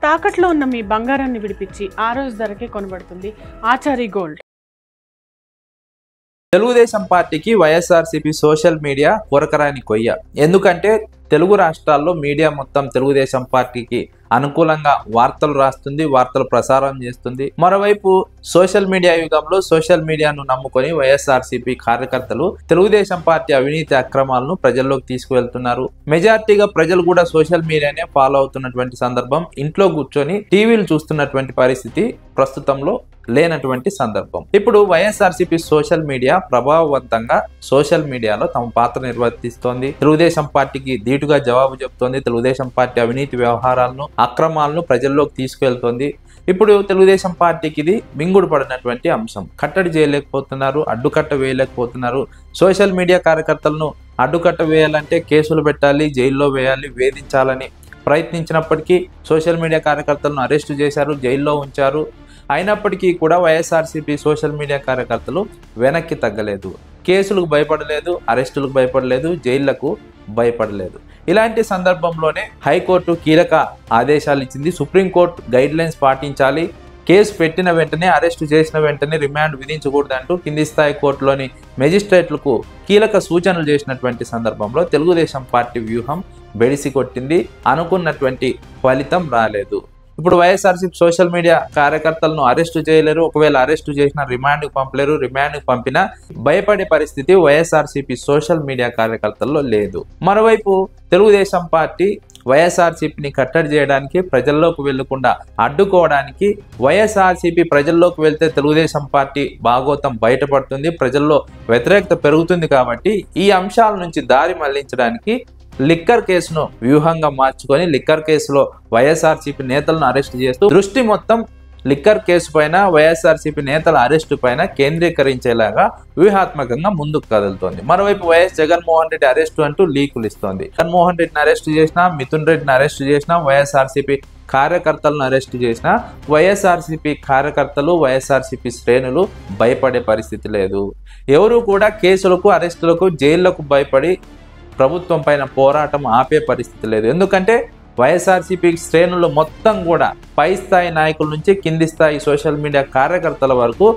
తాకట్లో ఉన్న మీ బంగారాన్ని విడిపించి ఆ రోజు ధరకే కొనబడుతుంది ఆచారి గోల్డ్. తెలుగుదేశం పార్టీకి వైఎస్ఆర్సీపీ సోషల్ మీడియా కొరకరాని కొయ్య. ఎందుకంటే తెలుగు రాష్ట్రాల్లో మీడియా మొత్తం తెలుగుదేశం పార్టీకి అనుకూలంగా వార్తలు రాస్తుంది, వార్తలు ప్రసారం చేస్తుంది. మరోవైపు సోషల్ మీడియా యుగంలో సోషల్ మీడియాను నమ్ముకొని వైఎస్ఆర్సీపీ కార్యకర్తలు తెలుగుదేశం పార్టీ అవినీతి అక్రమాలను ప్రజల్లోకి తీసుకువెళ్తున్నారు. మెజార్టీగా ప్రజలు కూడా సోషల్ మీడియానే ఫాలో అవుతున్నటువంటి సందర్భం, ఇంట్లో కూర్చొని టీవీలు చూస్తున్నటువంటి పరిస్థితి ప్రస్తుతంలో లేనటువంటి సందర్భం. ఇప్పుడు వైఎస్ఆర్సీపీ సోషల్ మీడియా ప్రభావవంతంగా సోషల్ మీడియాలో తమ పాత్ర నిర్వర్తిస్తోంది. తెలుగుదేశం పార్టీకి ధీటుగా జవాబు చెప్తోంది. తెలుగుదేశం పార్టీ అవినీతి వ్యవహారాలను, అక్రమాలను ప్రజల్లోకి తీసుకువెళ్తోంది. ఇప్పుడు తెలుగుదేశం పార్టీకి ఇది మింగుడు పడినటువంటి అంశం. కట్టడి చేయలేకపోతున్నారు, అడ్డుకట్ట వేయలేకపోతున్నారు. సోషల్ మీడియా కార్యకర్తలను అడ్డుకట్ట వేయాలంటే కేసులు పెట్టాలి, జైల్లో వేయాలి, వేధించాలని ప్రయత్నించినప్పటికీ సోషల్ మీడియా కార్యకర్తలను అరెస్టు చేశారు, జైల్లో ఉంచారు. అయినప్పటికీ కూడా వైఎస్ఆర్సీపీ సోషల్ మీడియా కార్యకర్తలు వెనక్కి తగ్గలేదు. కేసులకు భయపడలేదు, అరెస్టులకు భయపడలేదు, జైళ్లకు భయపడలేదు. ఇలాంటి సందర్భంలోనే హైకోర్టు కీలక ఆదేశాలు ఇచ్చింది. సుప్రీంకోర్టు గైడ్ లైన్స్ పాటించాలి, కేసు పెట్టిన వెంటనే, అరెస్టు చేసిన వెంటనే రిమాండ్ విధించకూడదంటూ కింది స్థాయి కోర్టులోని మెజిస్ట్రేట్లకు కీలక సూచనలు చేసినటువంటి సందర్భంలో తెలుగుదేశం పార్టీ వ్యూహం బెడిసి కొట్టింది. అనుకున్నటువంటి ఫలితం రాలేదు. ఇప్పుడు వైఎస్ఆర్సీపీ సోషల్ మీడియా కార్యకర్తలను అరెస్టు చేయలేరు. ఒకవేళ అరెస్టు చేసిన రిమాండ్కు పంపలేరు. రిమాండ్కు పంపినా భయపడే పరిస్థితి వైఎస్ఆర్సీపీ సోషల్ మీడియా కార్యకర్తల్లో లేదు. మరోవైపు తెలుగుదేశం పార్టీ వైఎస్ఆర్సీపీని కట్టడి చేయడానికి, ప్రజల్లోకి వెళ్లకుండా అడ్డుకోవడానికి, వైఎస్ఆర్సీపీ ప్రజల్లోకి వెళ్తే తెలుగుదేశం పార్టీ భాగోతం బయటపడుతుంది, ప్రజల్లో వ్యతిరేకత పెరుగుతుంది. కాబట్టి ఈ అంశాల నుంచి దారి మళ్లించడానికి లిక్కర్ కేసును వ్యూహంగా మార్చుకొని లిక్కర్ కేసులో వైఎస్ఆర్సీపీ నేతలను అరెస్ట్ చేస్తూ దృష్టి మొత్తం లిక్కర్ కేసు పైన, వైఎస్ఆర్సీపీ నేతల అరెస్టు పైన కేంద్రీకరించేలాగా వ్యూహాత్మకంగా ముందుకు కదులుతోంది. మరోవైపు వైఎస్ జగన్మోహన్ రెడ్డి అరెస్టు అంటూ లీకులు ఇస్తోంది. జగన్మోహన్ రెడ్డిని అరెస్టు చేసినా, మిథున్ రెడ్డిని అరెస్టు చేసినా, వైఎస్ఆర్సీపీ కార్యకర్తలను అరెస్టు చేసిన వైఎస్ఆర్సీపీ కార్యకర్తలు, వైఎస్ఆర్సీపీ శ్రేణులు భయపడే పరిస్థితి లేదు. ఎవరు కూడా కేసులకు, అరెస్టులకు, జైళ్లకు భయపడి ప్రభుత్వం పైన పోరాటం ఆపే పరిస్థితి లేదు. ఎందుకంటే వైఎస్ఆర్సీపీ శ్రేణులు మొత్తం కూడా పై స్థాయి నాయకుల నుంచి కింది స్థాయి సోషల్ మీడియా కార్యకర్తల వరకు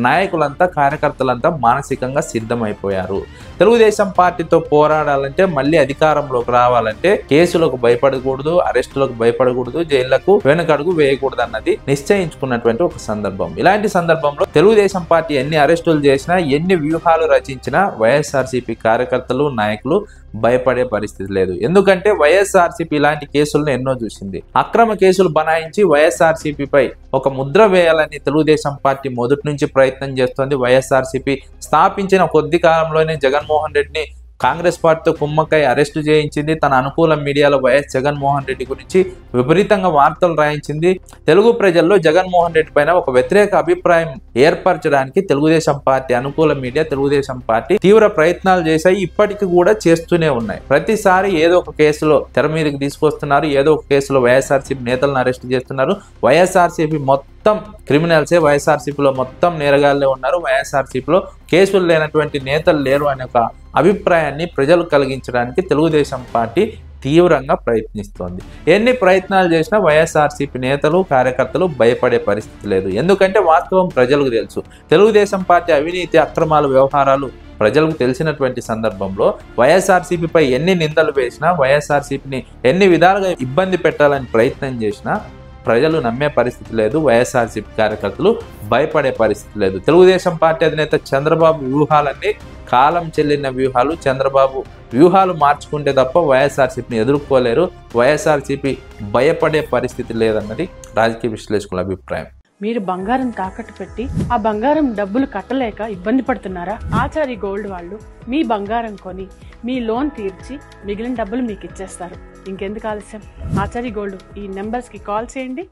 నాయకులంతా, కార్యకర్తలంతా మానసికంగా సిద్ధమైపోయారు. తెలుగుదేశం పార్టీతో పోరాడాలంటే, మళ్ళీ అధికారంలోకి రావాలంటే కేసులకు భయపడకూడదు, అరెస్టులకు భయపడకూడదు, జైళ్లకు వెనుకడుగు వేయకూడదు అన్నది నిశ్చయించుకున్నటువంటి ఒక సందర్భం. ఇలాంటి సందర్భంలో తెలుగుదేశం పార్టీ ఎన్ని అరెస్టులు చేసినా, ఎన్ని వ్యూహాలు రచించినా వైఎస్ఆర్సీపీ కార్యకర్తలు, నాయకులు భయపడే పరిస్థితి లేదు. ఎందుకంటే వైఎస్ఆర్సీపీ ఇలాంటి కేసులను ఎన్నో చూసింది. అక్రమ కేసులు బనాయించి వైఎస్ఆర్సీపీపై ఒక ముద్ర వేయాలని తెలుగుదేశం పార్టీ మొదటి నుంచి ప్రయత్నం చేస్తోంది. వైఎస్ఆర్సీపీ స్థాపించిన కొద్ది కాలంలోనే జగన్మోహన్ రెడ్డిని కాంగ్రెస్ పార్టీతో కుమ్మక్కై అరెస్టు చేయించింది. తన అనుకూల మీడియాలో వైఎస్ జగన్మోహన్ రెడ్డి గురించి విపరీతంగా వార్తలు రాయించింది. తెలుగు ప్రజల్లో జగన్మోహన్ రెడ్డి పైన ఒక వ్యతిరేక అభిప్రాయం ఏర్పరచడానికి తెలుగుదేశం పార్టీ అనుకూల మీడియా, తెలుగుదేశం పార్టీ తీవ్ర ప్రయత్నాలు చేశాయి. ఇప్పటికీ కూడా చేస్తూనే ఉన్నాయి. ప్రతిసారి ఏదో ఒక కేసులో తెర మీదకి తీసుకొస్తున్నారు, ఏదో ఒక కేసులో వైఎస్ఆర్సీపీ నేతలను అరెస్టు చేస్తున్నారు. వైఎస్ఆర్సీపీ మొత్తం క్రిమినల్సే, వైఎస్ఆర్సీపీలో మొత్తం నేరగాళ్లే ఉన్నారు, వైఎస్ఆర్సీపీలో కేసులు లేనటువంటి నేతలు లేరు అనే ఒక అభిప్రాయాన్ని ప్రజలు కలిగించడానికి తెలుగుదేశం పార్టీ తీవ్రంగా ప్రయత్నిస్తోంది. ఎన్ని ప్రయత్నాలు చేసినా వైఎస్ఆర్సీపీ నేతలు, కార్యకర్తలు భయపడే పరిస్థితి లేదు. ఎందుకంటే వాస్తవం ప్రజలకు తెలుసు. తెలుగుదేశం పార్టీ అవినీతి, అక్రమాల వ్యవహారాలు ప్రజలకు తెలిసినటువంటి సందర్భంలో వైఎస్ఆర్సీపీపై ఎన్ని నిందలు వేసినా, వైఎస్ఆర్సీపీని ఎన్ని విధాలుగా ఇబ్బంది పెట్టాలని ప్రయత్నం చేసినా ప్రజలు నమ్మే పరిస్థితి లేదు. వైఎస్ఆర్సీపీ కార్యకర్తలు భయపడే పరిస్థితి లేదు. తెలుగుదేశం పార్టీ అధినేత చంద్రబాబు వ్యూహాలన్నీ కాలం చెల్లిన వ్యూహాలు. చంద్రబాబు వ్యూహాలు మార్చుకుంటే తప్ప వైఎస్ఆర్సీపీని ఎదుర్కోలేరు. వైఎస్ఆర్సీపీ భయపడే పరిస్థితి లేదన్నది రాజకీయ విశ్లేషకుల అభిప్రాయం. మీరు బంగారం తాకట్టు పెట్టి ఆ బంగారం డబ్బులు కట్టలేక ఇబ్బంది పడుతున్నారా? ఆచారి గోల్డ్ వాళ్ళు మీ బంగారం కొని మీ లోన్ తీర్చి మిగిలిన డబ్బులు మీకు ఇచ్చేస్తారు. ఇంకెందుకు ఆలస్యం? ఆచారి గోల్డ్ ఈ నెంబర్స్కి కాల్ చేయండి.